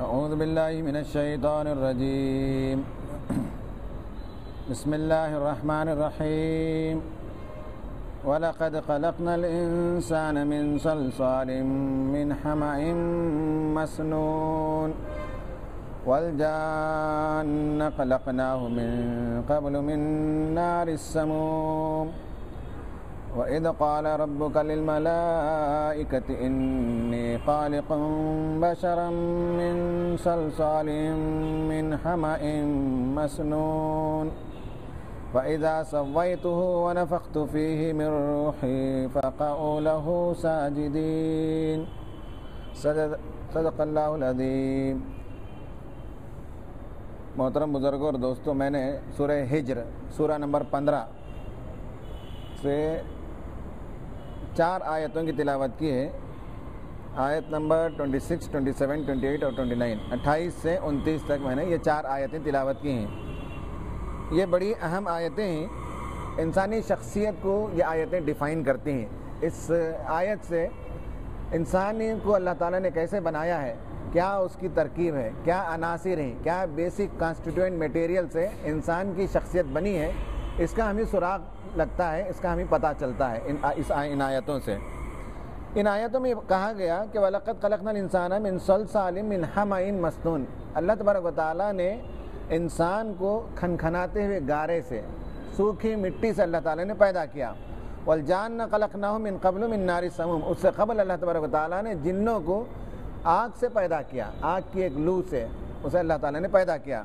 اعوذ باللہ من الشیطان الرجیم بسم اللہ الرحمن الرحیم وَلَقَدْ خَلَقْنَا الْإِنسَانَ مِنْ صَلْصَالٍ مِنْ حَمَإٍ مَسْنُونٍ وَالْجَانَّ خَلَقْنَاهُ مِنْ قَبْلُ مِنْ نَارِ السَّمُومِ وَإِذْ قَالَ رَبُّكَ لِلْمَلَائِكَةِ إِنِّي خَالِقٌ بَشَرًا مِنْ صَلْصَالٍ مِنْ حَمَإٍ مَسْنُونٍ فَإِذَا سَوَّيْتُهُ وَنَفَخْتُ فِيهِ مِنْ رُوحِي فَقَعُوا لَهُ سَاجِدِينَ صدق اللہ العظیم۔ محترم بزرگوں اور دوستوں، میں نے سورہ ہجر سورہ نمبر 15 سے 4 آیتوں کی تلاوت کی ہے۔ آیت نمبر 26، 27، 28 اور 29، 28 سے 29 تک میں نے یہ 4 آیتیں تلاوت کی ہیں۔ یہ بڑی اہم آیتیں ہیں، انسانی شخصیت کو یہ آیتیں ڈیفائن کرتی ہیں۔ اس آیت سے انسانی کو اللہ تعالیٰ نے کیسے بنایا ہے، کیا اس کی ترکیب ہے، کیا عناصر ہیں، کیا بیسک کانسٹیٹیوئنٹ میٹیریل سے انسان کی شخصیت بنی ہے، اس کا ہمیں سراغ لگتا ہے، اس کا ہمیں پتہ چلتا ہے ان آیتوں سے۔ ان آیتوں میں کہا گیا کہ وَلَقَدْ خَلَقْنَا الْإِنسَانَ مِنْ صَلْصَالٍ مِنْ حَمَإٍ مَسْنُونٍ۔ اللہ تبارک و تعالیٰ نے انسان کو کھنکھناتے ہوئے گارے سے، سوکھی مٹی سے اللہ تعالیٰ نے پیدا کیا۔ وَالْجَانَّ خَلَقْنَاهُ مِنْ قَبْلُ مِنْ نَارِ السَّمُومِ۔ اس سے قبل اللہ تبارک و تعالیٰ نے جنوں کو آگ سے پیدا کیا، آگ کی ایک لو سے اسے اللہ تعالیٰ نے پیدا کیا۔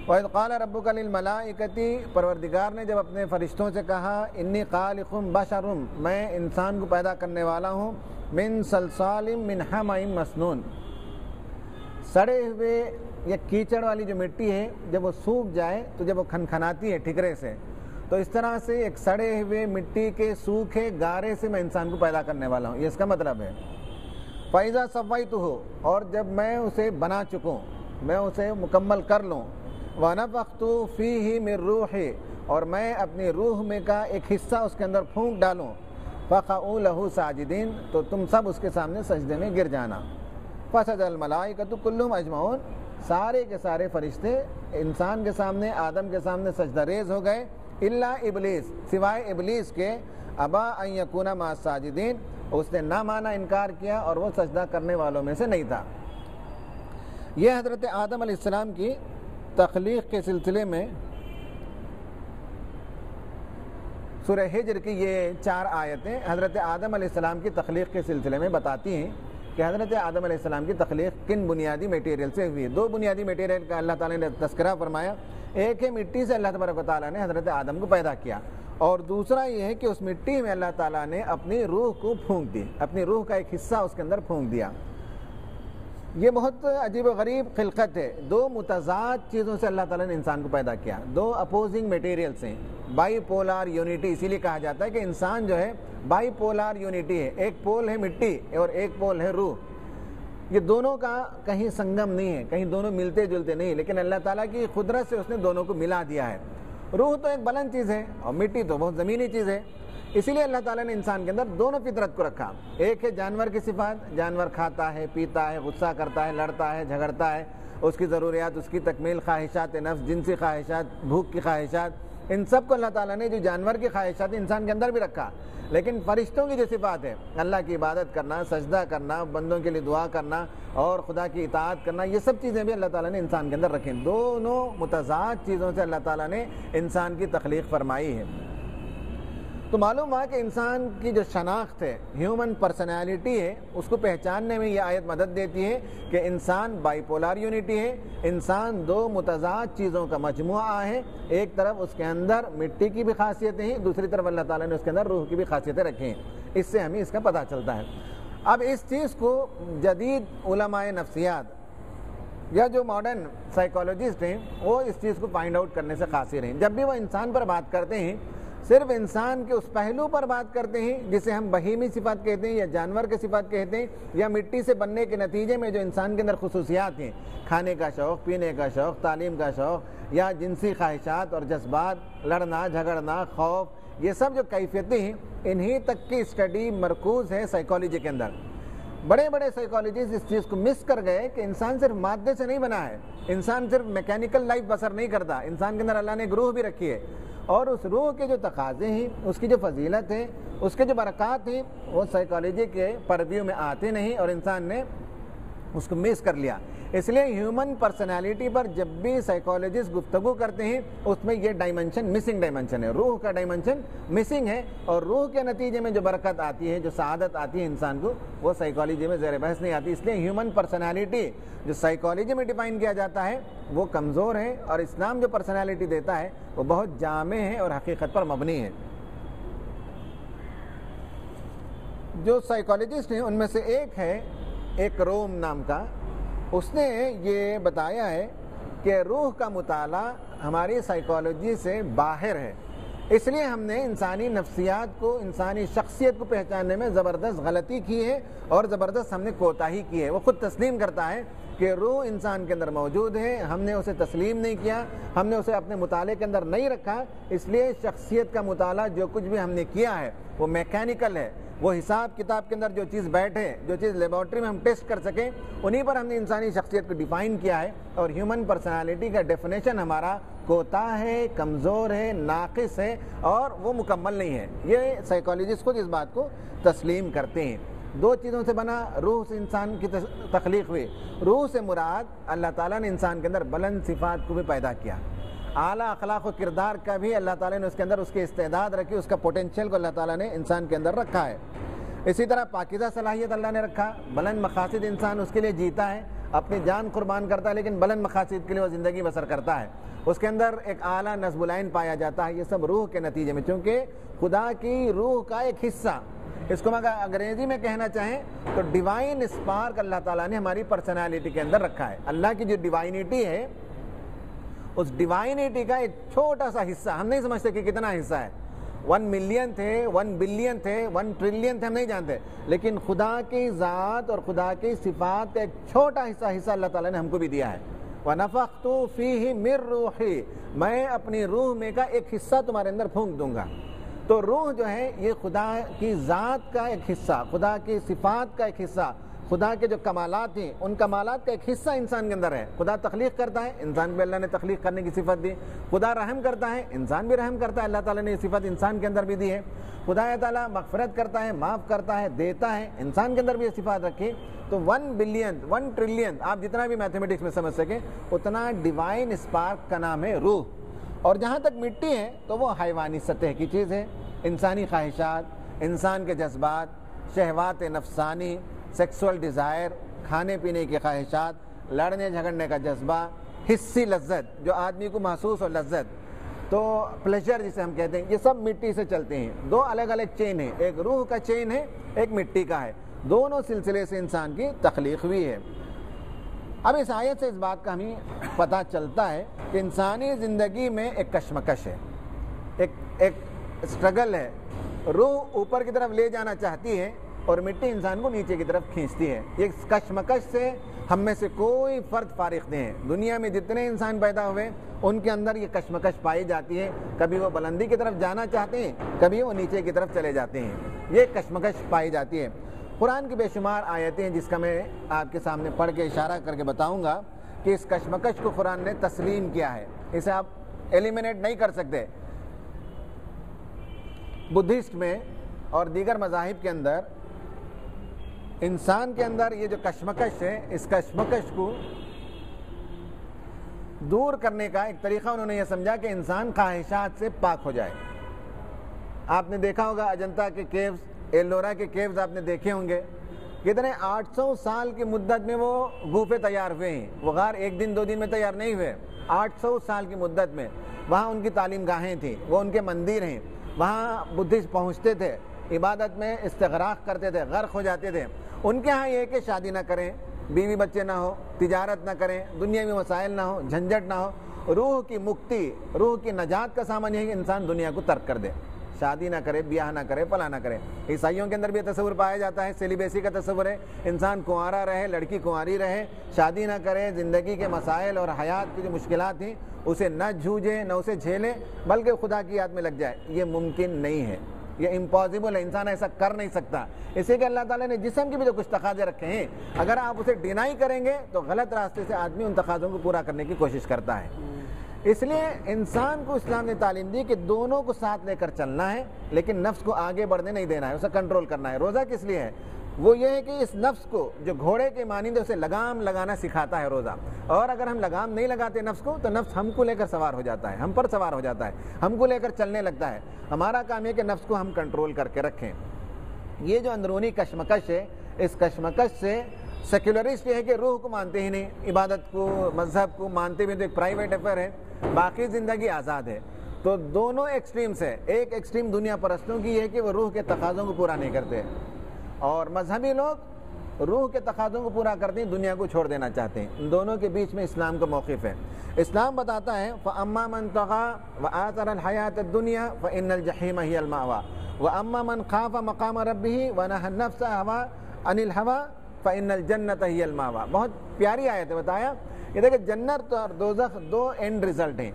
وَإِذْ قَالَ رَبُّكَ لِلْمَلَائِكَةِ، پروردگار نے جب اپنے فرشتوں سے کہا اِنِّی خَالِقٌ بَشَرٌ، میں انسان کو پیدا کرنے والا ہوں، مِنْ صَلْصَالٍ مِنْ حَمَإٍ مَسْنُونٍ، سڑے ہوئے یا کیچڑ والی جو مٹی ہے جب وہ سوکھ جائے تو جب وہ کھنکھناتی ہے ٹھکرے سے، تو اس طرح سے ایک سڑے ہوئے مٹی کے سوکھے گارے سے میں انسان کو پیدا کرنے والا ہوں، یہ اس کا مطلب ہے۔ فَإِذَا سَوَّيْتُهُ، اور جب میں اسے بنا چکوں، میں اسے مکمل کر لوں، وَنَفَخْتُ فِيهِ مِنْ رُوحِي، اور میں اپنی روح میں کا ایک حصہ اس کے اندر پھونک ڈالوں، فَقَعُوا لَهُ سَاجِدِينَ، تو تم سب اس کے سامنے سجدے میں گر جانا۔ فَسَجَدَ الْمَلَائِكَةُ كُلُّهُمْ أَجْمَعُونَ، سارے کے سارے فرشتے انسان کے سامنے، آدم کے سامنے سجدہ ریز ہو گئے، الا ابلیس، سوائے ابلیس کے، ابا ان یکون مع الساجدین، اس نے نہ مانا، انکار کیا اور وہ سجدہ کرنے والوں میں سے نہیں تھا۔ یہ حضرت آدم علیہ السلام کی تخلیق کے سلسلے میں سورہ ہجر کی یہ 4 آیتیں حضرت آدم علیہ السلام کی تخلیق کے سلسلے میں بتاتی ہیں کہ حضرت آدم علیہ السلام کی تخلیق کن بنیادی میٹیریل سے ہوئی ہے۔ 2 بنیادی میٹیریل کا اللہ تعالیٰ نے تذکرہ فرمایا، ایک ہے مٹی سے اللہ تبارک و تعالیٰ نے حضرت آدم کو پیدا کیا، اور دوسرا یہ ہے کہ اس مٹی میں اللہ تعالیٰ نے اپنی روح کو پھونک دی، اپنی روح کا ایک حصہ اس کے اندر پھونک دیا۔ یہ بہت عجیب و غریب خلقت ہے، 2 متضاد چیزوں سے اللہ تعالیٰ نے انسان کو پیدا کیا، 2 اپوزنگ میٹیریلز ہیں، بائی پولار یونٹی، اسی لیے کہا جاتا ہے کہ انسان جو ہے بائی پولار یونٹی ہے، ایک پول ہے مٹی اور ایک پول ہے روح۔ یہ دونوں کا کہیں سنگم نہیں ہے، کہیں دونوں ملتے جلتے نہیں، لیکن اللہ تعالیٰ کی قدرت سے اس نے دونوں کو ملا دیا ہے۔ روح تو ایک بلند چیز ہے اور مٹی تو بہت زمینی چیز ہے، اسی لیے اللہ تعالیٰ نے انسان کے اندر دونوں فطرت کو رکھا۔ ایک ہے جانور کی صفات، جانور کھاتا ہے، پیتا ہے، غصہ کرتا ہے، لڑتا ہے، جھگڑتا ہے، اس کی ضروریات، اس کی تکمیل، خواہشات نفس، جنسی خواہشات، بھوک کی خواہشات، ان سب کو اللہ تعالیٰ نے جو جانور کی خواہشات انسان کے اندر بھی رکھا۔ لیکن فرشتوں کی جو صفات ہے، اللہ کی عبادت کرنا، سجدہ کرنا، بندوں کے لیے دعا کرنا اور خدا کی اطاعت کرنا، یہ سب چیزیں بھی اللہ تعالیٰ نے انسان کے اندر رکھیں۔ دونوں متضاد چیزوں سے اللہ تعالیٰ نے انسان کی تخلیق فرمائی ہے۔ تو معلوم ہوا کہ انسان کی جو شناخت ہے، ہیومن پرسنالٹی ہے، اس کو پہچاننے میں یہ آیت مدد دیتی ہے کہ انسان بائی پولار یونٹی ہے، انسان 2 متضاد چیزوں کا مجموعہ ہے، ایک طرف اس کے اندر مٹی کی بھی خاصیتیں ہیں، دوسری طرف اللہ تعالیٰ نے اس کے اندر روح کی بھی خاصیتیں رکھی ہیں۔ اس سے ہمیں اس کا پتہ چلتا ہے۔ اب اس چیز کو جدید علماء نفسیات یا جو ماڈرن سائیکالوجسٹ ہیں وہ اس چیز کو فائنڈ آؤٹ کرنے سے قاصر ہیں۔ جب بھی وہ انسان پر بات کرتے ہیں، صرف انسان کے اس پہلو پر بات کرتے ہیں جسے ہم بہیمی صفات کہتے ہیں یا جانور کے صفات کہتے ہیں، یا مٹی سے بننے کے نتیجے میں جو انسان کے اندر خصوصیات ہیں، کھانے کا شوق، پینے کا شوق، تعلیم کا شوق یا جنسی خواہشات اور جذبات، لڑنا جھگڑنا، خوف، یہ سب جو کیفیتیں ہیں، انہی تک کی اسٹڈی مرکوز ہے سائیکالوجی کے اندر۔ بڑے بڑے سائیکالوجسٹ اس چیز کو مس کر گئے کہ انسان صرف مادے سے نہیں بنا ہے، انسان صرف میکینیکل لائف بسر نہیں کرتا، انسان کے اندر اللہ نے ایک روح بھی رکھی ہے، اور اس روح کے جو تقاضے ہیں، اس کی جو فضیلت ہے، اس کے جو برکات ہیں، وہ سائیکالوجی کے پرویو میں آتے نہیں، اور انسان نے اس کو مس کر لیا۔ اس لیے ہیومن پرسنالٹی پر جب بھی سائیکالوجسٹ گفتگو کرتے ہیں، اس میں یہ ڈائمنشن مسنگ ڈائمنشن ہے، روح کا ڈائمنشن مسنگ ہے، اور روح کے نتیجے میں جو برکت آتی ہے، جو سعادت آتی ہے انسان کو، وہ سائیکالوجی میں زیر بحث نہیں آتی۔ اس لیے ہیومن پرسنالٹی جو سائیکالوجی میں ڈیفائن کیا جاتا ہے وہ کمزور ہے، اور اسلام جو پرسنالٹی دیتا ہے وہ بہت جامع ہے اور حقیقت پر مبنی ہے۔ جو سائیکالوجسٹ ہیں ان میں سے ایک ہے ایک روم نام کا، اس نے یہ بتایا ہے کہ روح کا مطالعہ ہماری سائیکالوجی سے باہر ہے، اس لیے ہم نے انسانی نفسیات کو، انسانی شخصیت کو پہچاننے میں زبردست غلطی کی ہے، اور زبردست ہم نے کوتاہی کی ہے۔ وہ خود تسلیم کرتا ہے کہ روح انسان کے اندر موجود ہے، ہم نے اسے تسلیم نہیں کیا، ہم نے اسے اپنے مطالعے کے اندر نہیں رکھا، اس لیے شخصیت کا مطالعہ جو کچھ بھی ہم نے کیا ہے وہ میکینیکل ہے، وہ حساب کتاب کے اندر جو چیز بیٹھے، جو چیز لیبارٹری میں ہم ٹیسٹ کر سکیں، انہی پر ہم نے انسانی شخصیت کو ڈیفائن کیا ہے، اور ہیومن پرسنالٹی کا ڈیفینیشن ہمارا کوتا ہے، کمزور ہے، ناقص ہے، اور وہ مکمل نہیں ہے۔ یہ سائیکالوجسٹ خود اس بات کو تسلیم کرتے ہیں۔ دو چیزوں سے بنا، روح سے انسان کی تخلیق ہوئی، روح سے مراد اللہ تعالیٰ نے انسان کے اندر بلند صفات کو بھی پیدا کیا، اعلیٰ اخلاق و کردار کا بھی اللہ تعالیٰ نے اس کے اندر اس کی استعداد رکھی، اس کا پوٹینشیل کو اللہ تعالیٰ نے انسان کے اندر رکھا ہے۔ اسی طرح پاکیزہ صلاحیت اللہ نے رکھا، بلند مقاصد انسان اس کے لیے جیتا ہے، اپنی جان قربان کرتا ہے، لیکن بلند مقاصد کے لیے وہ زندگی بسر کرتا ہے، اس کے اندر ایک اعلیٰ نصب العین پایا جاتا ہے۔ یہ سب روح کے نتیجے میں، چونکہ خدا کی روح کا ایک حصہ، اس کو اگر انگریزی میں کہنا چاہیں تو ڈیوائن اسپارک اللہ تعالیٰ نے ہماری پرسنالٹی کے اندر رکھا ہے۔ اللہ کی جو ڈیوائنٹی ہے، اس ڈیوائنٹی کا ایک چھوٹا سا حصہ، ہم نہیں سمجھتے کہ کتنا حصہ ہے، 1 ملین تھے، 1 بلین تھے، 1 ٹریلین تھے، ہم نہیں جانتے، لیکن خدا کی ذات اور خدا کی صفات کا ایک چھوٹا حصہ اللہ تعالیٰ نے ہم کو بھی دیا ہے۔ وَنَفَخْتُ فِيهِ مِن رُوحِي، میں اپنی روح میں کا ایک حصہ تمہارے اندر پھونک دوں گا۔ تو روح جو ہے یہ خدا کی ذات کا ایک حصہ، خدا کی صفات کا ایک حصہ، خدا کے جو کمالات ہیں ان کمالات کا ایک حصہ انسان کے اندر ہے۔ خدا تخلیق کرتا ہے، انسان بھی اللہ نے تخلیق کرنے کی صفت دی۔ خدا رحم کرتا ہے، انسان بھی رحم کرتا ہے، اللہ تعالیٰ نے یہ صفت انسان کے اندر بھی دی ہے۔ خدا تعالیٰ مغفرت کرتا ہے، معاف کرتا ہے، دیتا ہے، انسان کے اندر بھی یہ صفات رکھی۔ تو 1 بلین 1 ٹریلین آپ جتنا بھی میتھمیٹکس میں سمجھ سکیں، اتنا ڈیوائن اسپارک کا نام ہے روح۔ اور جہاں تک مٹی ہے تو وہ حیوانی سطح کی چیز ہے، انسانی خواہشات، انسان کے جذبات، شہوات نفسانی، سیکسول ڈیزائر، کھانے پینے کی خواہشات، لڑنے جھگڑنے کا جذبہ، حسی لذت جو آدمی کو محسوس ہو، لذت تو پلیجر جسے ہم کہتے ہیں، یہ سب مٹی سے چلتے ہیں۔ دو الگ الگ چین ہیں، ایک روح کا چین ہے، ایک مٹی کا ہے، دونوں سلسلے سے انسان کی تخلیق ہوئی ہے۔ اب اس آیت سے اس بات کا ہمیں پتہ چلتا ہے کہ انسانی زندگی میں ایک کشمکش ہے، ایک اسٹرگل ہے۔ روح اوپر کی طرف لے جانا چاہتی ہے اور مٹی انسان کو نیچے کی طرف کھینچتی ہے۔ یہ کشمکش سے ہم میں سے کوئی فرد فارغ نہیں ہے۔ دنیا میں جتنے انسان پیدا ہوئے ان کے اندر یہ کشمکش پائی جاتی ہے، کبھی وہ بلندی کی طرف جانا چاہتے ہیں، کبھی وہ نیچے کی طرف چلے جاتے ہیں، یہ کشمکش پائی جاتی ہے۔ قرآن کی بے شمار آیتیں ہیں جس کا میں آپ کے سامنے پڑھ کے اشارہ کر کے بتاؤں گا کہ اس کشمکش کو قرآن نے تسلیم کیا ہے، اسے آپ ایلیمنیٹ نہیں کر سکتے۔ بدھسٹ میں اور دیگر مذاہب کے اندر انسان کے اندر یہ جو کشمکش ہے، اس کشمکش کو دور کرنے کا ایک طریقہ انہوں نے یہ سمجھا کہ انسان خواہشات سے پاک ہو جائے۔ آپ نے دیکھا ہوگا اجنتا کے کیوز، ایلورا کے کیوز آپ نے دیکھے ہوں گے، کتنے 800 سال کی مدت میں وہ گوفے تیار ہوئے ہیں۔ وہ غار ایک دن 2 دن میں تیار نہیں ہوئے، 800 سال کی مدت میں۔ وہاں ان کی تعلیم گاہیں تھیں، وہ ان کے مندر ہیں، وہاں بدھسٹ پہنچتے تھے، عبادت میں استغراق کرتے تھے، غرق ہو جاتے تھے۔ ان کے ہاں یہ ہے کہ شادی نہ کریں، بیوی بچے نہ ہو، تجارت نہ کریں، دنیاوی مسائل نہ ہو، جھنجھٹ نہ ہو۔ روح کی مکتی، روح کی نجات کا سامان یہ ہے کہ انسان دنیا کو ترک کر دے، شادی نہ کرے، بیاہ نہ کرے، فلاں نہ کرے۔ عیسائیوں کے اندر بھی یہ تصور پایا جاتا ہے، سیلیبیسی کا تصور ہے، انسان کنوارا رہے، لڑکی کنواری رہے، شادی نہ کرے، زندگی کے مسائل اور حیات کی جو مشکلات ہیں اسے نہ جھوجے، نہ اسے جھیلے، بلکہ خدا کی یاد میں لگ جائے۔ یہ ممکن نہیں ہے، یہ امپاسبل ہے، انسان ایسا کر نہیں سکتا۔ اسی کہ اللہ تعالیٰ نے جسم کی بھی جو کچھ تقاضے رکھے ہیں، اگر آپ اسے ڈینائی کریں گے تو غلط راستے سے آدمی ان تقاضوں کو پورا کرنے کی کوشش کرتا ہے۔ اس لیے انسان کو اسلام نے تعلیم دی کہ دونوں کو ساتھ لے کر چلنا ہے، لیکن نفس کو آگے بڑھنے نہیں دینا ہے، اسے کنٹرول کرنا ہے۔ روزہ کس لیے ہے؟ وہ یہ ہے کہ اس نفس کو جو گھوڑے کے مانند اسے لگام لگانا سکھاتا ہے روزہ، اور اگر ہم لگام نہیں لگاتے نفس کو تو نفس ہم کو لے کر سوار ہو جاتا ہے، ہم پر سوار ہو جاتا ہے، ہم کو لے کر چلنے لگتا ہے۔ ہمارا کام یہ کہ نفس کو ہم کنٹرول کر کے رکھیں۔ یہ جو اندرونی کشمکش ہے، اس کشمکش سے سیکولرسٹ یہ ہے کہ روح کو مانتے ہی نہیں، عبادت کو مذہب کو مانتے بھی تو ایک پرائیویٹ افیئر ہے، باقی زندگی آزاد ہے۔ تو دونوں ایکسٹریمز ہے۔ ایک ایکسٹریم دنیا پرستوں کی ہے کہ وہ روح کے تقاضوں کو پورا نہیں کرتے، اور مذہبی لوگ روح کے تقاضوں کو پورا کرتے ہیں، دنیا کو چھوڑ دینا چاہتے ہیں۔ ان دونوں کے بیچ میں اسلام کا موقف ہے۔ اسلام بتاتا ہے فَأَمَّا مَنْ طَغَىٰ وَآثَرَ الْحَيَاةَ الدُّنْيَا فَإِنَّ الْجَحِيمَ هِيَ الْمَأْوَىٰ وَأَمَّا مَنْ خَافَ مَقَامَ رَبِّهِ وَنَهَى النَّفْسَ عَنِ الْهَوَىٰ فَإِنَّ الْجَنَّةَ هِيَ الْمَأْوَىٰ۔ بہت پیاری آیت ہے۔ بتایا کہ دیکھیں جنت اور دوزخ دو اینڈ ریزلٹ ہیں۔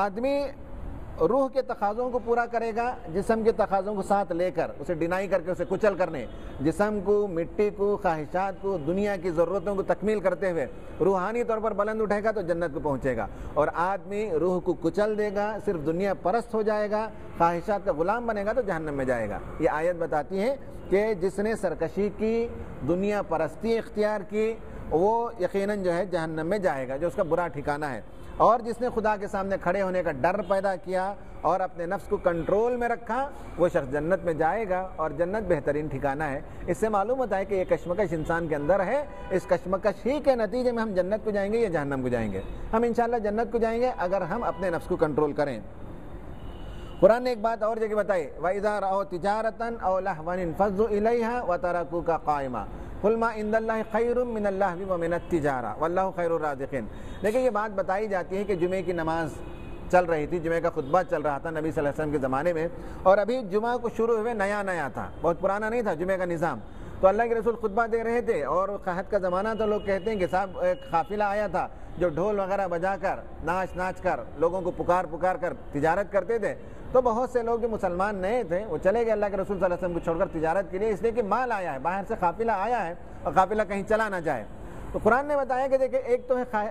آدمی روح کے تقاضوں کو پورا کرے گا، جسم کے تقاضوں کو ساتھ لے کر اسے ڈینائی کر کے اسے کچل کرنے، جسم کو، مٹی کو، خواہشات کو، دنیا کی ضرورتوں کو تکمیل کرتے ہوئے روحانی طور پر بلند اٹھے گا تو جنت کو پہنچے گا، اور آدمی روح کو کچل دے گا، صرف دنیا پرست ہو جائے گا، خواہشات کا غلام بنے گا تو جہنم میں جائے گا۔ یہ آیت بتاتی ہے کہ جس نے سرکشی کی، دنیا پرستی اختیار کی، وہ یقیناً جو ہے جہنم میں جائے گا، جو اس کا برا ٹھکانہ ہے۔ اور جس نے خدا کے سامنے کھڑے ہونے کا ڈر پیدا کیا اور اپنے نفس کو کنٹرول میں رکھا، وہ شخص جنت میں جائے گا، اور جنت بہترین ٹھکانہ ہے۔ اس سے معلوم ہوتا ہے کہ یہ کشمکش انسان کے اندر ہے، اس کشمکش ہی کے نتیجے میں ہم جنت کو جائیں گے یا جہنم کو جائیں گے۔ ہم انشاءاللہ جنت کو جائیں گے اگر ہم اپنے نفس کو کنٹرول کریں۔ قرآن نے ایک بات اور جگہ بتائی وَإِذَا رَأَوْا تِجَارَةً أَوْ لَهْوًا انفَضُّوا إِلَيْهَا وَتَرَكُوكَ قَائِمًا قُلْ مَا عِندَ اللَّهِ خَيْرٌ مِّنَ اللَّهْوِ وَمِنَ التِّجَارَةِ وَاللَّهُ خَيْرُ الرَّازِقِينَ۔ لیکن یہ بات بتائی جاتی ہے کہ جمعے کی نماز چل رہی تھی، جمعے کا خطبہ چل رہا تھا نبی صلی اللہ علیہ وسلم کے زمانے میں، اور ابھی جمعہ کو شروع ہوئے نیا تھا، بہت پرانا نہیں تھا جمعے کا نظام۔ تو اللہ کے رسول خطبہ دے رہے تھے، اور قحط کا زمانہ تو لوگ کہتے ہیں کہ صاحب ایک قافلہ آیا تھا جو ڈھول وغیرہ بجا کر ناچ کر لوگوں کو پکار کر تجارت کرتے تھے۔ تو بہت سے لوگ جو مسلمان نئے تھے وہ چلے گئے اللہ کے رسول صلی اللہ علیہ وسلم کو چھوڑ کر تجارت کے لیے، اس لیے کہ مال آیا ہے، باہر سے قافلہ آیا ہے اور قافلہ کہیں چلا نہ جائے۔ تو قرآن نے بتایا کہ دیکھیں ایک تو ہے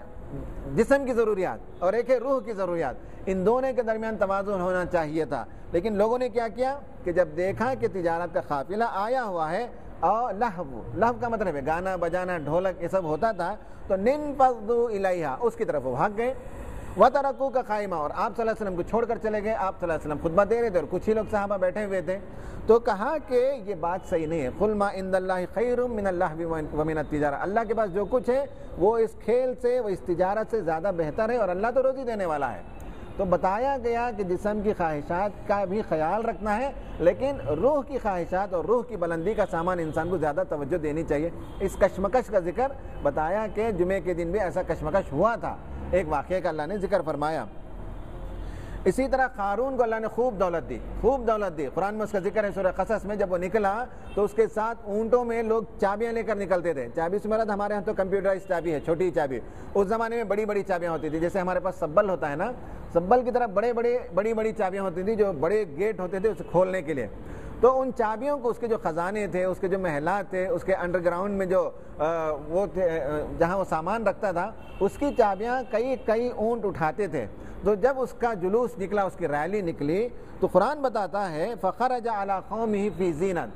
جسم کی ضروریات اور ایک ہے روح کی ضروریات، ان دونوں کے درمیان توازن ہونا چاہیے تھا۔ لیکن لوگوں نے کیا کیا کہ جب دیکھا کہ تجارت کا قافلہ آیا ہوا ہے اور لہو کا مطلب ہے گانا بجانا، ڈھولک، یہ سب ہوتا تھا، تو انفضوا الیہا، اس کی طرف وہ بھاگ گئے۔ وَتَرَكُوكَ قَائِمًا، اور آپ صلی اللہ علیہ وسلم کو چھوڑ کر چلے گئے۔ آپ صلی اللہ علیہ وسلم خطبہ دے رہے تھے اور کچھ ہی لوگ صحابہ بیٹھے ہوئے تھے۔ تو کہا کہ یہ بات صحیح نہیں ہے۔ قُلْ مَا عِندَ اللَّهِ خَيْرٌ مِّنَ اللَّهْوِ وَمِنَ التِّجَارَةِ، اللہ کے پاس جو کچھ ہے وہ اس کھیل سے، وہ اس تجارت سے زیادہ بہتر ہے، اور اللہ تو روزی دینے والا ہے۔ تو بتایا گیا کہ جسم کی خواہشات کا بھی خیال رکھنا ہے، لیکن روح کی خواہشات اور روح کی بلندی کا سامان انسان کو زیادہ توجہ دینی چاہیے۔ اس کشمکش کا ذکر بتایا کہ جمعے کے دن بھی ایسا کشمکش ہوا تھا، ایک واقعے کا اللہ نے ذکر فرمایا۔ اسی طرح قارون کو اللہ نے خوب دولت دی، قرآن میں اس کا ذکر ہے سورہ قصص میں۔ جب وہ نکلا تو اس کے ساتھ اونٹوں میں لوگ چابیاں لے کر نکلتے تھے۔ چابی سے مراد ہمارے ہاں تو کمپیوٹرائز چابی ہے، چھوٹی چابی، اس زمانے میں بڑی چابیاں ہوتی تھی، جیسے ہمارے پاس سبل ہوتا ہے نا، سبل کی طرح بڑی چابیاں ہوتی تھیں جو بڑے گیٹ ہوتے تھے اسے کھولنے کے لیے۔ تو ان چابیوں کو، اس کے جو خزانے تھے، اس کے جو محلات تھے، اس کے انڈر گراؤنڈ میں جو وہ تھے جہاں وہ سامان رکھتا تھا، اس کی چابیاں کئی اونٹ اٹھاتے تھے۔ تو جب اس کا جلوس نکلا، اس کی ریلی نکلی، تو قرآن بتاتا ہے فَخَرَجَ عَلَىٰ قَوْمِهِ فِي زِینَةٍ،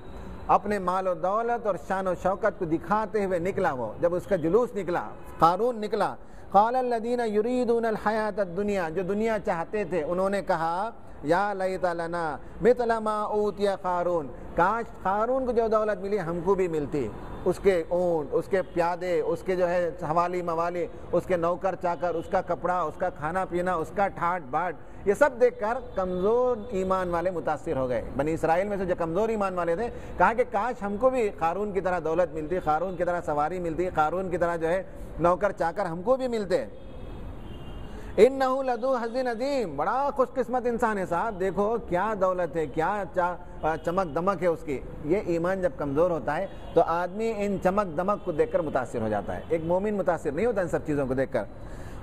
اپنے مال و دولت اور شان و شوکت کو دکھاتے ہوئے نکلا۔ وہ جب اس کا جلوس نکلا، قارون نکلا، قَالَ الَّذِينَ يُرِيدُونَ الْحَيَاةَ الدُّنْيَا، جو دنیا چاہتے تھے، انہوں نے کہا یا لیت لنا مثل ما اوتی قارون، کاش قارون کو جو دولت ملی ہم کو بھی ملتی، اس کے اونٹ، اس کے پیادے، اس کے جو ہے حوالی موالی، اس کے نوکر چاکر، اس کا کپڑا، اس کا کھانا پینا، اس کا ٹھاٹ باٹ، یہ سب دیکھ کر کمزور ایمان والے متاثر ہو گئے۔ بنی اسرائیل میں سے جو کمزور ایمان والے تھے، کہا کہ کاش ہم کو بھی قارون کی طرح دولت ملتی، قارون کی طرح سواری ملتی، قارون کی طرح جو ہے نوکر چاکر ہم کو بھی ملتے۔ انہو لذو حظ عظیم، بڑا خوش قسمت انسان ہے صاحب، دیکھو کیا دولت ہے، کیا چمک دمک ہے اس کی۔ یہ ایمان جب کمزور ہوتا ہے تو آدمی ان چمک دمک کو دیکھ کر متاثر ہو جاتا ہے، ایک مومن متاثر نہیں ہوتا ان سب چیزوں کو دیکھ کر۔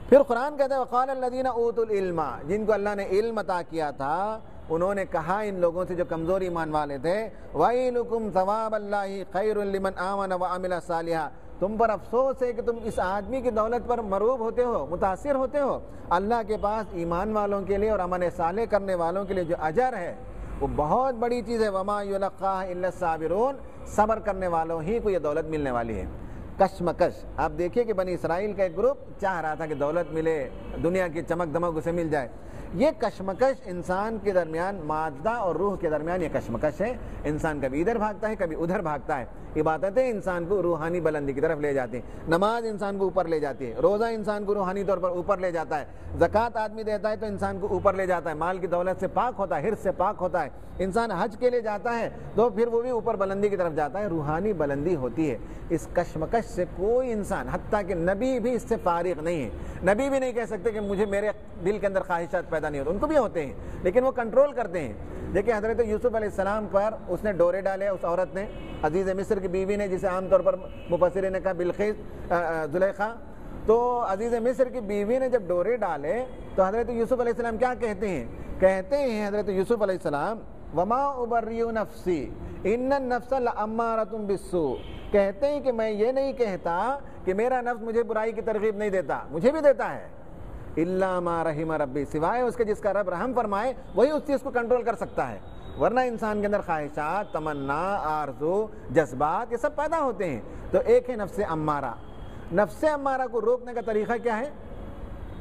پھر قرآن کہتا ہے وقال الذین اوتوا العلم، جن کو اللہ نے علم عطا کیا تھا، انہوں نے کہا ان لوگوں سے جو کمزور ایمان والے تھے وَيْلُكُمْ ثَوَابَ اللَّهِ خَيْرٌ لِمَنْ آمَنَ وَعَمِلَ صَالِحًا، تم پر افسوس ہے کہ تم اس آدمی کی دولت پر مرعوب ہوتے ہو، متاثر ہوتے ہو۔ اللہ کے پاس ایمان والوں کے لیے اور عمل صالح کرنے والوں کے لیے جو اجر ہے وہ بہت بڑی چیز ہے۔ وَمَا يُلَقَّاهَا إِلَّا الصَّابِرُونَ، صبر کرنے والوں ہی کو یہ دولت ملنے والی ہے۔ کشمکش، آپ دیکھیے کہ بنی اسرائیل کا ایک گروپ چاہ رہا تھا کہ دولت ملے، دنیا کی چمک دمک اسے مل جائے۔ یہ کشمکش انسان کے درمیان، مادہ اور روح کے درمیان یہ کشمکش ہے۔ انسان کبھی ادھر بھاگتا ہے، کبھی ادھر بھاگتا ہے۔ عبادتیں انسان کو روحانی بلندی کی طرف لے جاتی ہیں، نماز انسان کو اوپر لے جاتی ہے، روزہ انسان کو روحانی طور پر اوپر لے جاتا ہے، زکوٰۃ آدمی دیتا ہے تو انسان کو اوپر لے جاتا ہے، مال کی دولت سے پاک ہوتا ہے، حرص سے پاک ہوتا ہے۔ انسان حج کے لیے جاتا ہے تو پھر وہ بھی اوپر بلندی کی طرف جاتا ہے، روحانی بلندی ہوتی ہے۔ اس کشمکش سے کوئی انسان، حتیٰ کہ نبی بھی اس سے فارغ نہیں ہے۔ نبی بھی نہیں کہہ سکتے کہ مجھے میرے دل کے اندر خواہشات پیدا نہیں ہوتے، ان کو بھی ہوتے ہیں لیکن وہ کنٹرول کرتے ہیں۔ دیکھیں حضرت یوسف علیہ السلام پر اس نے ڈورے ڈالے، اس عورت نے، عزیز مصر کی بیوی نے، جسے عام طور پر مفسرین نے کہا بلقیس، زلیخا، تو عزیز مصر کی بیوی نے جب ڈورے ڈالے تو حضرت یوسف علیہ السلام کیا کہتے ہیں حضرت یوسف علیہ السلام وما ابرئ نفسی ان النفس لامارۃ بالسوء، کہتے ہیں کہ میں یہ نہیں کہتا کہ میرا نفس مجھے برائی کی ترغیب نہیں دیتا، مجھے بھی دیتا ہے، الا ما رحم ربی، سوائے اس کے جس کا رب رحم فرمائے وہی اس چیز کو کنٹرول کر سکتا ہے، ورنہ انسان کے اندر خواہشات، تمنا، آرزو، جذبات یہ سب پیدا ہوتے ہیں۔ تو ایک ہے نفس امارہ۔ نفس امارہ کو روکنے کا طریقہ کیا ہے؟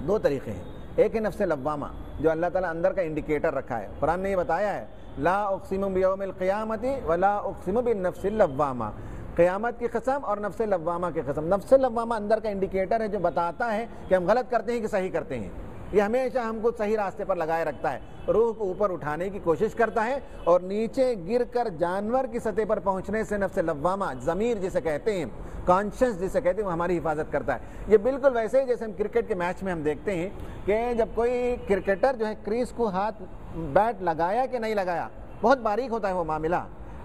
دو طریقے ہیں۔ ایک ہے نفس لوامہ، جو اللہ تعالیٰ اندر کا انڈیکیٹر رکھا ہے، قرآن نے یہ بتایا ہے لا اقسم بیوم القیامت ولا اقسم بالنفس اللوامہ، قیامت کی قسم اور نفس لوامہ کی قسم۔ نفس لوامہ اندر کا انڈیکیٹر ہے جو بتاتا ہے کہ ہم غلط کرتے ہیں کہ صحیح کرتے ہیں، یہ ہمیشہ ہم کو صحیح راستے پر لگائے رکھتا ہے، روح کو اوپر اٹھانے کی کوشش کرتا ہے اور نیچے گر کر جانور کی سطح پر پہنچنے سے نفس لوامہ، ضمیر جسے کہتے ہیں، کانشس جسے کہتے ہیں، وہ ہماری حفاظت کرتا ہے۔ یہ بالکل ویسے ہی جیسے ہم کرکٹ کے میچ میں ہم دیکھتے ہیں کہ جب کوئی کرکٹر جو ہے کریز کو ہاتھ بیٹ لگایا کہ نہیں لگایا، بہت باریک ہوتا ہے وہ معاملہ،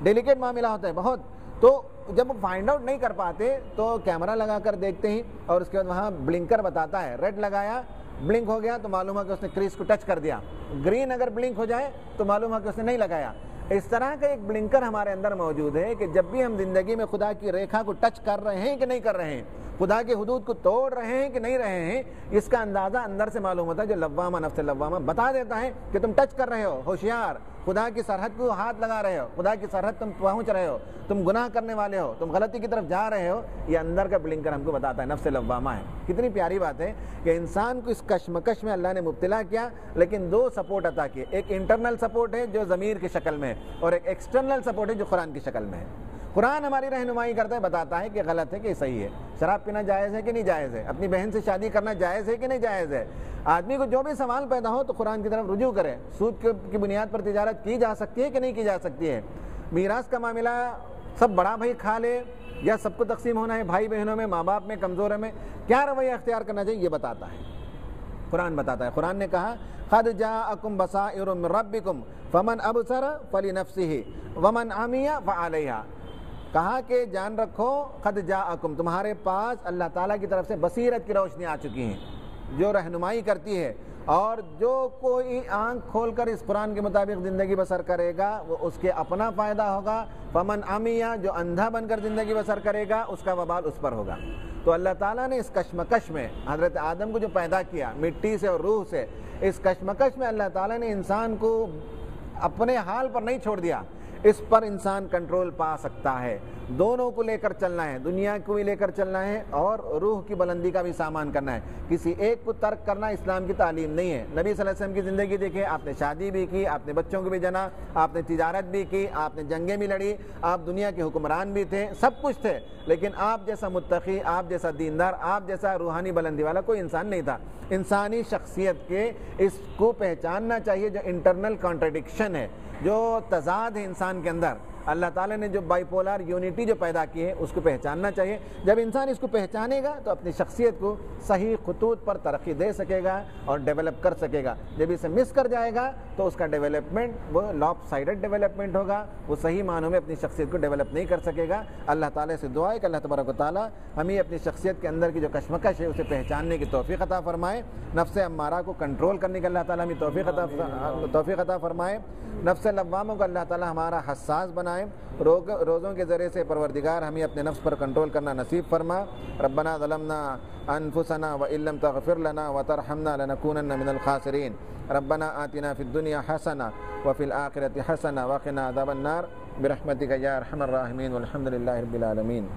ڈیلیکیٹ معاملہ ہوتا ہے بہت، تو جب وہ فائنڈ آؤٹ نہیں کر پاتے تو کیمرہ لگا کر دیکھتے ہیں اور اس کے بعد وہاں بلنکر بتاتا ہے، ریڈ لگایا، بلنک ہو گیا تو معلوم ہے کہ اس نے کریز کو ٹچ کر دیا، گرین اگر بلنک ہو جائے تو معلوم ہے کہ اس نے نہیں لگایا۔ اس طرح کا ایک بلنکر ہمارے اندر موجود ہے کہ جب بھی ہم زندگی میں خدا کی ریکھا کو ٹچ کر رہے ہیں کہ نہیں کر رہے ہیں، خدا کے حدود کو توڑ رہے ہیں کہ نہیں رہے ہیں، اس کا اندازہ اندر سے معلوم ہوتا ہے۔ جو لوامہ، نفس لوامہ بتا دیتا ہے کہ تم ٹچ کر رہے ہو، ہوشیار، خدا کی سرحد کو ہاتھ لگا رہے ہو، خدا کی سرحد تم پہنچ رہے ہو، تم گناہ کرنے والے ہو، تم غلطی کی طرف جا رہے ہو، یہ اندر کا بلنکر ہم کو بتاتا ہے، نفس لوامہ ہے۔ کتنی پیاری بات ہے کہ انسان کو اس کشمکش میں اللہ نے مبتلا کیا، لیکن دو سپورٹ عطا کیے، ایک انٹرنل سپورٹ ہے جو ضمیر کی شکل میں ہے اور ایک ایکسٹرنل سپورٹ ہے جو قرآن کی شکل میں ہے۔ قرآن ہماری رہنمائی کرتا ہے، بتاتا ہے کہ غلط ہے کہ صحیح ہے، شراب پینا جائز ہے کہ نہیں جائز ہے، اپنی بہن سے شادی کرنا جائز ہے کہ نہیں جائز ہے۔ آدمی کو جو بھی سوال پیدا ہو تو قرآن کی طرف رجوع کرے، سود کی بنیاد پر تجارت کی جا سکتی ہے کہ نہیں کی جا سکتی ہے، میراث کا معاملہ سب بڑا بھائی کھا لے یا سب کو تقسیم ہونا ہے، بھائی بہنوں میں، ماں باپ میں، کمزوروں میں کیا رویہ اختیار کرنا چاہیے، یہ بتاتا ہے، قرآن بتاتا ہے۔ قرآن نے کہا قد جاءکم بصائر من ربکم فمن ابصر فلنفسہ ومن عمی فعلیہا، کہا کہ جان رکھو قد جاءکم، تمہارے پاس اللہ تعالیٰ کی طرف سے بصیرت کی روشنی آ چکی ہیں جو رہنمائی کرتی ہے، اور جو کوئی آنکھ کھول کر اس قرآن کے مطابق زندگی بسر کرے گا وہ اس کے اپنا فائدہ ہوگا، فمن عمیہ، جو اندھا بن کر زندگی بسر کرے گا اس کا وبال اس پر ہوگا۔ تو اللہ تعالیٰ نے اس کشمکش میں حضرت آدم کو جو پیدا کیا مٹی سے اور روح سے، اس کشمکش میں اللہ تعالیٰ نے انسان کو اپنے حال پر نہیں چھوڑ دیا، اس پر انسان کنٹرول پا سکتا ہے۔ دونوں کو لے کر چلنا ہے، دنیا کو بھی لے کر چلنا ہے اور روح کی بلندی کا بھی سامان کرنا ہے۔ کسی ایک کو ترک کرنا اسلام کی تعلیم نہیں ہے۔ نبی صلی اللہ علیہ وسلم کی زندگی دیکھیں، آپ نے شادی بھی کی، آپ نے بچوں کو بھی جنا، آپ نے تجارت بھی کی، آپ نے جنگیں بھی لڑی، آپ دنیا کے حکمران بھی تھے، سب کچھ تھے، لیکن آپ جیسا متقی، آپ جیسا دیندار، آپ جیسا روحانی بلندی والا کوئی انسان نہیں تھا۔ انسانی شخصیت کے اس کو پہچاننا چاہیے جو انٹرنل کانٹرڈکشن ہے، جو تضاد ہے انسان کے اندر، اللہ تعالیٰ نے جو بائی پولار یونٹی جو پیدا کی ہے اس کو پہچاننا چاہیے. جب انسان اس کو پہچانے گا تو اپنی شخصیت کو صحیح خطوط پر ترقی دے سکے گا اور ڈیولپ کر سکے گا. جب اسے مس کر جائے گا تو اس کا ڈیولپمنٹ وہ لاپ سائڈڈ ڈیولپمنٹ ہوگا, وہ صحیح معنوں میں اپنی شخصیت کو ڈیولپ نہیں کر سکے گا. اللہ تعالیٰ سے دعا ہے کہ اللہ تبارک و تعالیٰ ہمیں اپنی شخصیت کے اندر کی جو کشمکش ہے اسے پہچاننے کی توفیق عطا فرمائے. نفس امارہ کو کنٹرول کرنے کی اللہ تعالیٰ ہمیں توفیق عطا فرمائے. نفس لواموں کو اللہ تعالیٰ ہمارا حساس بنائے. روزوں کے ذریعے سے پروردگار ہمیں اپنے نفس پر کنٹرول کرنا نصیب فرما. ربنا ظلمنا انفسنا وان لم تغفر لنا وترحمنا لنكونن من الخاسرین. ربنا آتنا فی الدنیا حسنہ وفی الآخرۃ حسنہ وقنا عذاب النار برحمتک یا ارحم الراحمین والحمد للہ رب العالمین.